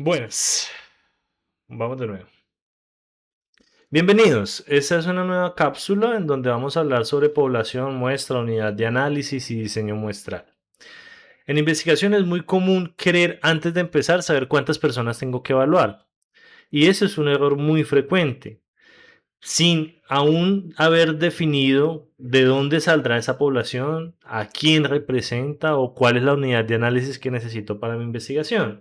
Buenas, vamos de nuevo. Bienvenidos, esta es una nueva cápsula en donde vamos a hablar sobre población, muestra, unidad de análisis y diseño muestral. En investigación es muy común querer antes de empezar saber cuántas personas tengo que evaluar, y ese es un error muy frecuente, sin aún haber definido de dónde saldrá esa población, a quién representa o cuál es la unidad de análisis que necesito para mi investigación.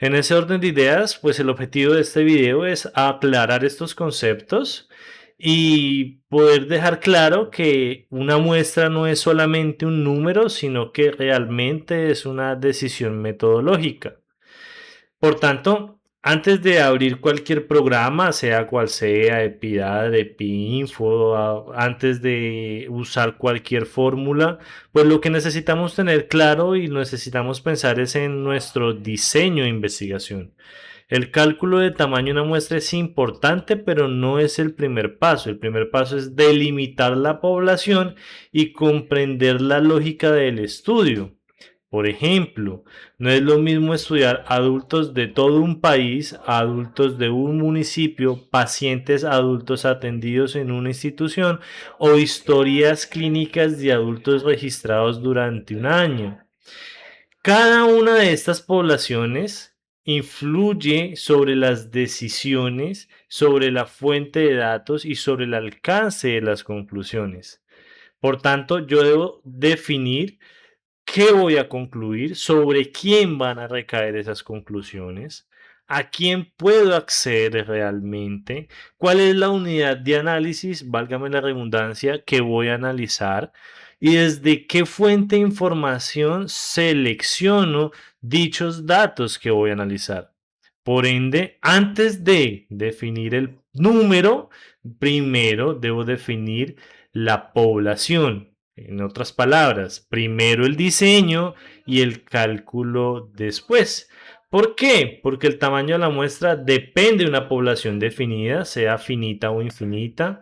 En ese orden de ideas, pues el objetivo de este video es aclarar estos conceptos y poder dejar claro que una muestra no es solamente un número, sino que realmente es una decisión metodológica. Por tanto, antes de abrir cualquier programa, sea cual sea, Epidad, Epinfo, antes de usar cualquier fórmula, pues lo que necesitamos tener claro y necesitamos pensar es en nuestro diseño de investigación. El cálculo de tamaño de una muestra es importante, pero no es el primer paso. El primer paso es delimitar la población y comprender la lógica del estudio. Por ejemplo, no es lo mismo estudiar adultos de todo un país, adultos de un municipio, pacientes adultos atendidos en una institución o historias clínicas de adultos registrados durante un año. Cada una de estas poblaciones influye sobre las decisiones, sobre la fuente de datos y sobre el alcance de las conclusiones. Por tanto, yo debo definir qué voy a concluir, sobre quién van a recaer esas conclusiones, a quién puedo acceder realmente, cuál es la unidad de análisis, válgame la redundancia, que voy a analizar y desde qué fuente de información selecciono dichos datos que voy a analizar. Por ende, antes de definir el número, primero debo definir la población. En otras palabras, primero el diseño y el cálculo después. ¿Por qué? Porque el tamaño de la muestra depende de una población definida, sea finita o infinita.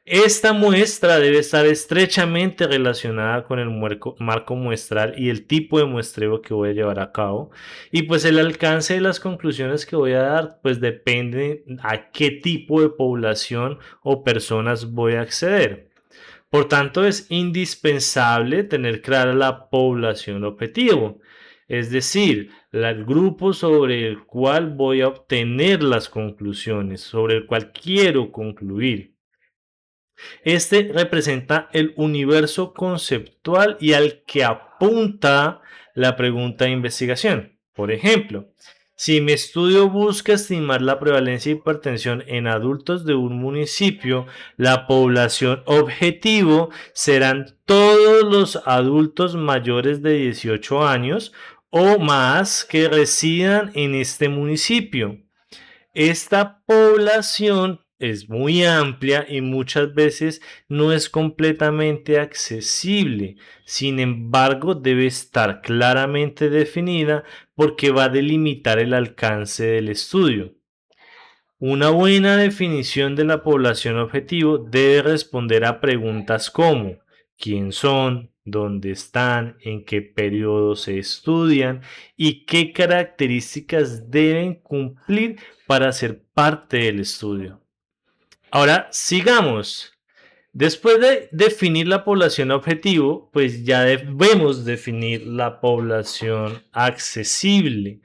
Esta muestra debe estar estrechamente relacionada con el marco muestral y el tipo de muestreo que voy a llevar a cabo. Y pues el alcance de las conclusiones que voy a dar, pues depende a qué tipo de población o personas voy a acceder. Por tanto, es indispensable tener clara la población objetivo, es decir, el grupo sobre el cual voy a obtener las conclusiones, sobre el cual quiero concluir. Este representa el universo conceptual y al que apunta la pregunta de investigación. Por ejemplo, si mi estudio busca estimar la prevalencia de hipertensión en adultos de un municipio, la población objetivo serán todos los adultos mayores de 18 años o más que residan en este municipio. Esta población es muy amplia y muchas veces no es completamente accesible. Sin embargo, debe estar claramente definida porque va a delimitar el alcance del estudio. Una buena definición de la población objetivo debe responder a preguntas como quién son, dónde están, en qué periodo se estudian y qué características deben cumplir para ser parte del estudio. Ahora, sigamos. Después de definir la población objetivo, pues ya debemos definir la población accesible.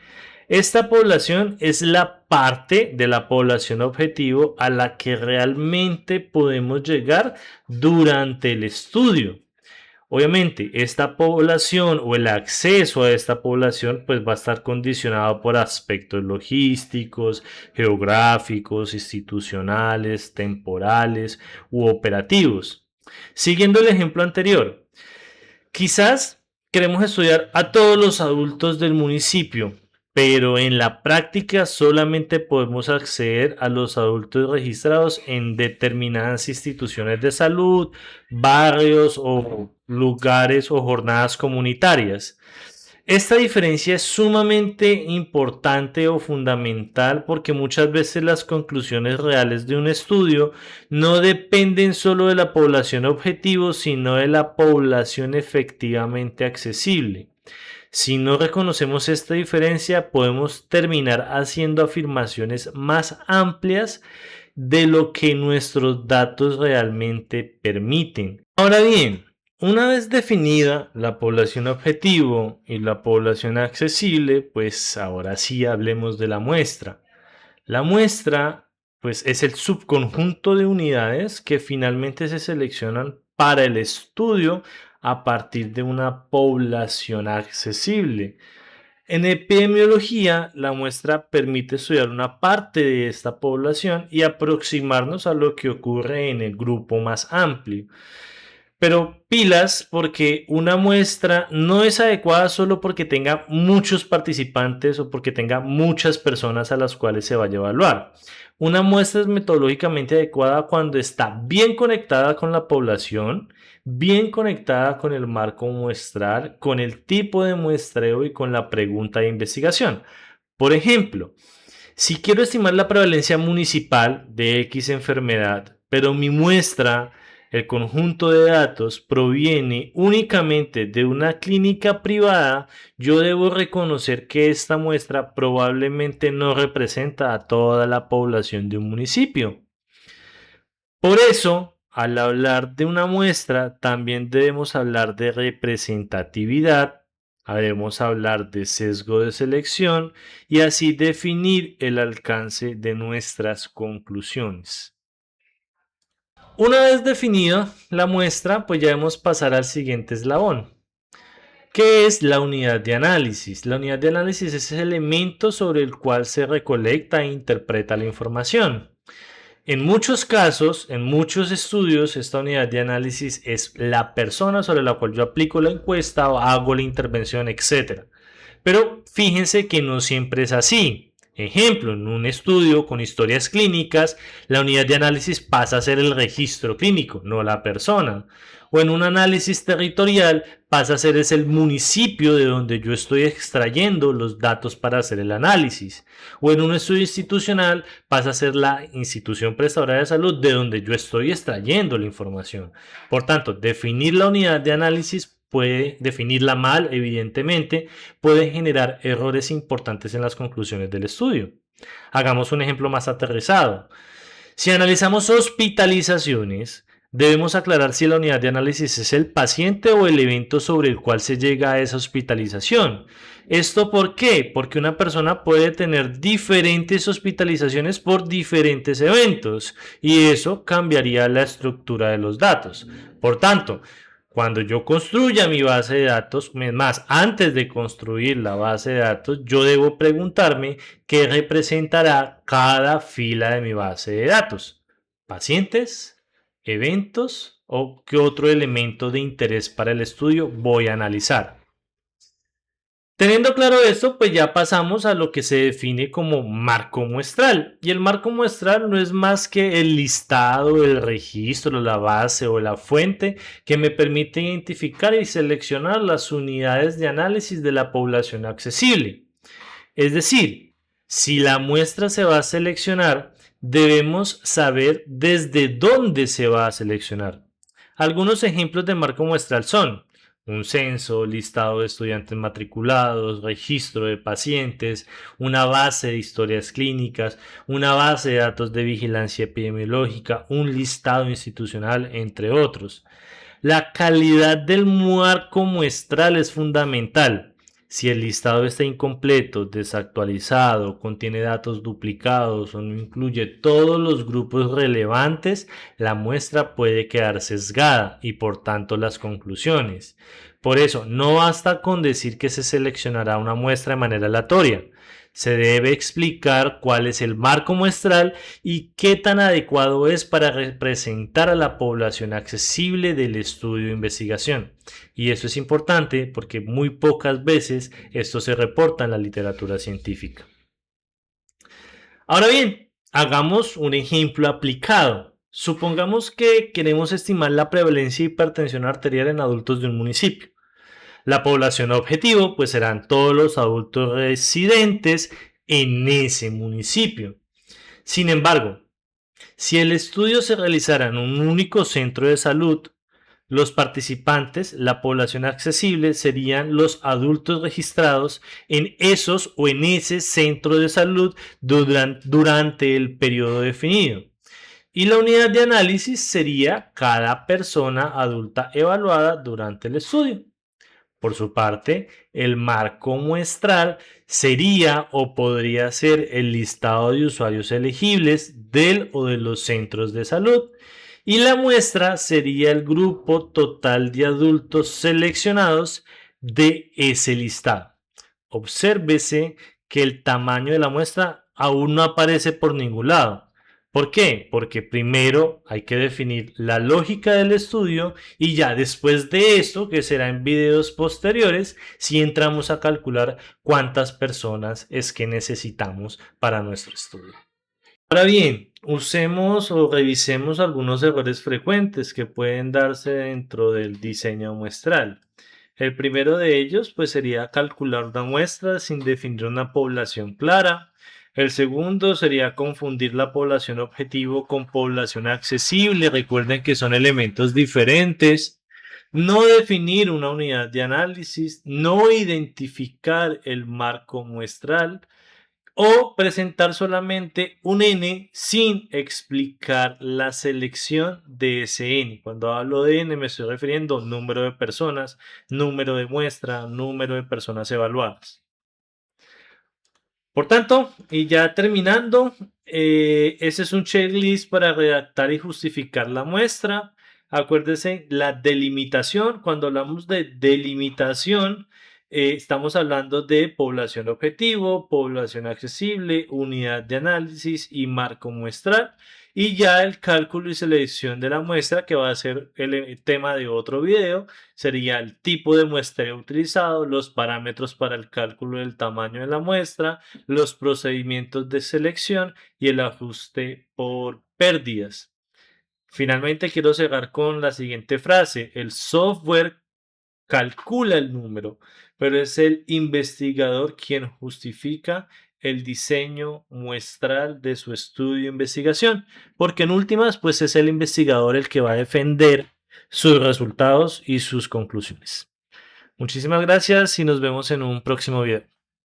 Esta población es la parte de la población objetivo a la que realmente podemos llegar durante el estudio. Obviamente, esta población o el acceso a esta población pues va a estar condicionado por aspectos logísticos, geográficos, institucionales, temporales u operativos. Siguiendo el ejemplo anterior, quizás queremos estudiar a todos los adultos del municipio, pero en la práctica solamente podemos acceder a los adultos registrados en determinadas instituciones de salud, barrios o lugares o jornadas comunitarias. Esta diferencia es sumamente importante o fundamental porque muchas veces las conclusiones reales de un estudio no dependen solo de la población objetivo, sino de la población efectivamente accesible. Si no reconocemos esta diferencia, podemos terminar haciendo afirmaciones más amplias de lo que nuestros datos realmente permiten. Ahora bien, una vez definida la población objetivo y la población accesible, pues ahora sí hablemos de la muestra. La muestra, pues, es el subconjunto de unidades que finalmente se seleccionan para el estudio a partir de una población accesible. En epidemiología, la muestra permite estudiar una parte de esta población y aproximarnos a lo que ocurre en el grupo más amplio. Pero pilas, porque una muestra no es adecuada solo porque tenga muchos participantes o porque tenga muchas personas a las cuales se vaya a evaluar. Una muestra es metodológicamente adecuada cuando está bien conectada con la población, bien conectada con el marco muestral, con el tipo de muestreo y con la pregunta de investigación. Por ejemplo, si quiero estimar la prevalencia municipal de X enfermedad, pero mi muestra, el conjunto de datos, proviene únicamente de una clínica privada, yo debo reconocer que esta muestra probablemente no representa a toda la población de un municipio. Por eso, al hablar de una muestra, también debemos hablar de representatividad, debemos hablar de sesgo de selección y así definir el alcance de nuestras conclusiones. Una vez definida la muestra, pues ya debemos pasar al siguiente eslabón, que es la unidad de análisis. La unidad de análisis es el elemento sobre el cual se recolecta e interpreta la información. En muchos casos, en muchos estudios, esta unidad de análisis es la persona sobre la cual yo aplico la encuesta o hago la intervención, etc. Pero fíjense que no siempre es así. Ejemplo, en un estudio con historias clínicas, la unidad de análisis pasa a ser el registro clínico, no la persona. O en un análisis territorial pasa a ser el municipio de donde yo estoy extrayendo los datos para hacer el análisis. O en un estudio institucional pasa a ser la institución prestadora de salud de donde yo estoy extrayendo la información. Por tanto, definir la unidad de análisis puede definirla mal, evidentemente, puede generar errores importantes en las conclusiones del estudio. Hagamos un ejemplo más aterrizado. Si analizamos hospitalizaciones, debemos aclarar si la unidad de análisis es el paciente o el evento sobre el cual se llega a esa hospitalización. ¿Esto por qué? Porque una persona puede tener diferentes hospitalizaciones por diferentes eventos y eso cambiaría la estructura de los datos. Por tanto, cuando yo construya mi base de datos, más antes de construir la base de datos, yo debo preguntarme qué representará cada fila de mi base de datos. ¿Pacientes? ¿Eventos? ¿O qué otro elemento de interés para el estudio voy a analizar? Teniendo claro esto, pues ya pasamos a lo que se define como marco muestral. Y el marco muestral no es más que el listado, el registro, la base o la fuente que me permite identificar y seleccionar las unidades de análisis de la población accesible. Es decir, si la muestra se va a seleccionar, debemos saber desde dónde se va a seleccionar. Algunos ejemplos de marco muestral son un censo, listado de estudiantes matriculados, registro de pacientes, una base de historias clínicas, una base de datos de vigilancia epidemiológica, un listado institucional, entre otros. La calidad del marco muestral es fundamental. Si el listado está incompleto, desactualizado, contiene datos duplicados o no incluye todos los grupos relevantes, la muestra puede quedar sesgada y por tanto las conclusiones. Por eso, no basta con decir que se seleccionará una muestra de manera aleatoria. Se debe explicar cuál es el marco muestral y qué tan adecuado es para representar a la población accesible del estudio de investigación. Y eso es importante porque muy pocas veces esto se reporta en la literatura científica. Ahora bien, hagamos un ejemplo aplicado. Supongamos que queremos estimar la prevalencia de hipertensión arterial en adultos de un municipio. La población objetivo pues serán todos los adultos residentes en ese municipio. Sin embargo, si el estudio se realizara en un único centro de salud, Los participantes, la población accesible, serían los adultos registrados en esos o en ese centro de salud durante el periodo definido. Y la unidad de análisis sería cada persona adulta evaluada durante el estudio. Por su parte, el marco muestral sería o podría ser el listado de usuarios elegibles del o de los centros de salud. Y la muestra sería el grupo total de adultos seleccionados de ese listado. Obsérvese que el tamaño de la muestra aún no aparece por ningún lado. ¿Por qué? Porque primero hay que definir la lógica del estudio y ya después de esto, que será en videos posteriores, si entramos a calcular cuántas personas es que necesitamos para nuestro estudio. Ahora bien, usemos o revisemos algunos errores frecuentes que pueden darse dentro del diseño muestral. El primero de ellos pues sería calcular una muestra sin definir una población clara. El segundo sería confundir la población objetivo con población accesible. Recuerden que son elementos diferentes. No definir una unidad de análisis, no identificar el marco muestral o presentar solamente un N sin explicar la selección de ese N. Cuando hablo de N me estoy refiriendo a número de personas, número de muestra, número de personas evaluadas. Por tanto, y ya terminando, ese es un checklist para redactar y justificar la muestra. Acuérdese, la delimitación, cuando hablamos de delimitación, estamos hablando de población objetivo, población accesible, unidad de análisis y marco muestral. Y ya el cálculo y selección de la muestra, que va a ser el tema de otro video, sería el tipo de muestreo utilizado, los parámetros para el cálculo del tamaño de la muestra, los procedimientos de selección y el ajuste por pérdidas. Finalmente quiero cerrar con la siguiente frase: el software calcula el número, pero es el investigador quien justifica el diseño muestral de su estudio e investigación, porque en últimas pues es el investigador el que va a defender sus resultados y sus conclusiones. Muchísimas gracias y nos vemos en un próximo video.